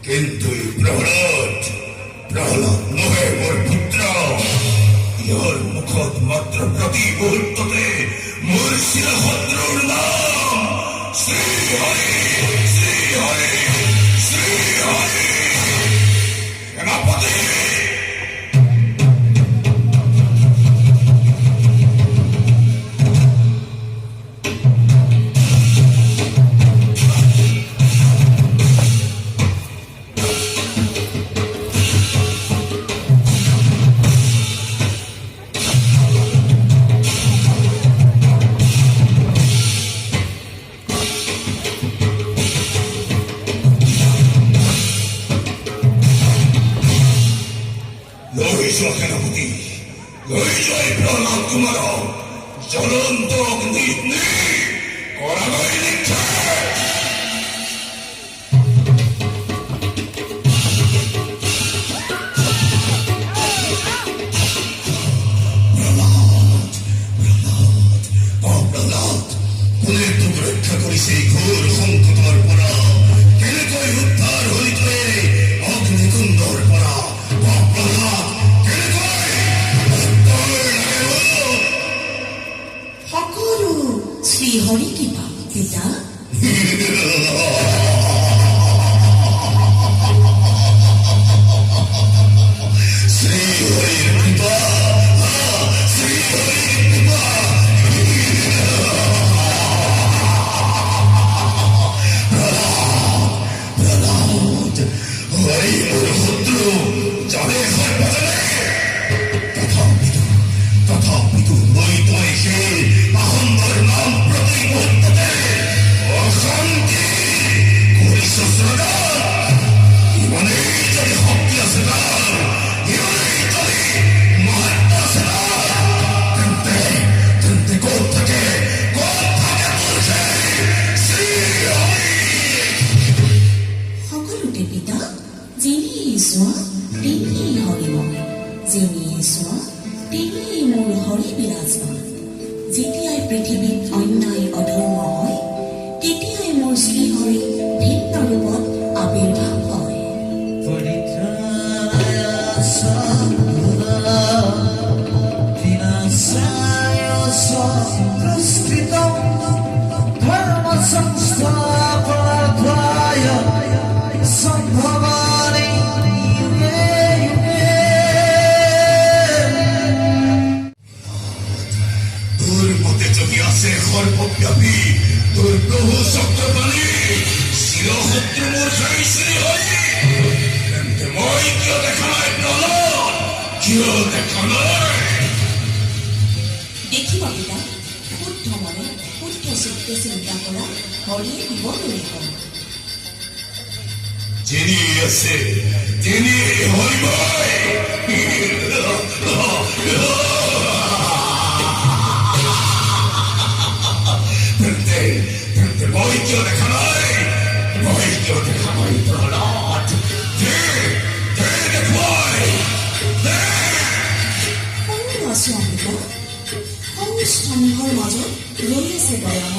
কিন্তু প্ৰহ্লাদ নহে মোৰ পুত্ৰ ইয়াৰ মুখত মাত্ৰ প্ৰতি মুহূৰ্ততে মোৰ চিৰশত্ৰুৰ নাম শ্ৰীহৰি শ্ৰীহৰি শ্ৰীহৰি সেনাপতি সেনাপতি লৈ যায় প্ৰহ্লাদ কুমাৰক জ্বলন্ত অগ্নিত নি কৰাকৈ নিক্ষেপ প্ৰহ্লাদ কোনে তোক ৰক্ষা কৰিছে এই ঘোৰ সংকটৰ পৰা কেনেকৈ উদ্ধাৰ হৈ তই অগ্নিকুণ্ডৰ পৰা প্ৰহ্লাদ শ্ৰীহৰি কৃপা পিতা শ্ৰীহৰিৰ কৃপা শ্ৰীহৰিৰ কৃপা প্ৰহ্লাদ হৰি মোৰ শত্ৰু জানে তথাপিতো মই তই সেই পাহন্দৰ নাম প্ৰতি মুহূৰ্ততে অশান্তি কৰিছ ইমানেই যদি শক্তি আছে ইমানেই যদি মাহাত্ম আছে তেন্তে ক'ত থাকে মোৰ শ্ৰীহৰি সকলোতে পিতা যেনিয়ে চোৱা তেনিয়ে হৰিময় যেনিয়ে চোৱা তেনিয়ে মোৰ হৰি বিৰাজমান যেতিয়াই পৃথিৱীত অন্যায় অধৰ্ম হয় তেতিয়াই মোৰ শ্ৰীহৰি ভিন্ন ৰূপত আবিৰ্ভাৱ হয় সৰ্বব্যাপী তোৰ প্ৰভু চক্ৰপাণী চিৰশত্ৰু মোৰ জয় শ্ৰীহৰি তেন্তে মই কিয় দেখা নাই প্ৰহ্লাদ কিয় দেখা নাই দেখিবা পিতা শুদ্ধ মনে শুদ্ধ চিত্তে চিন্তা কৰা হৰিয়ে দিব নোৱাৰিব যিনি আছে তিনি হৰিময় মই কিয় দেখা নাই প্ৰহ্লাদ দেখুৱাই সৰু আছো অমিতা সৰু স্তম্ভৰ মাজত ৰৈ আছে গয়া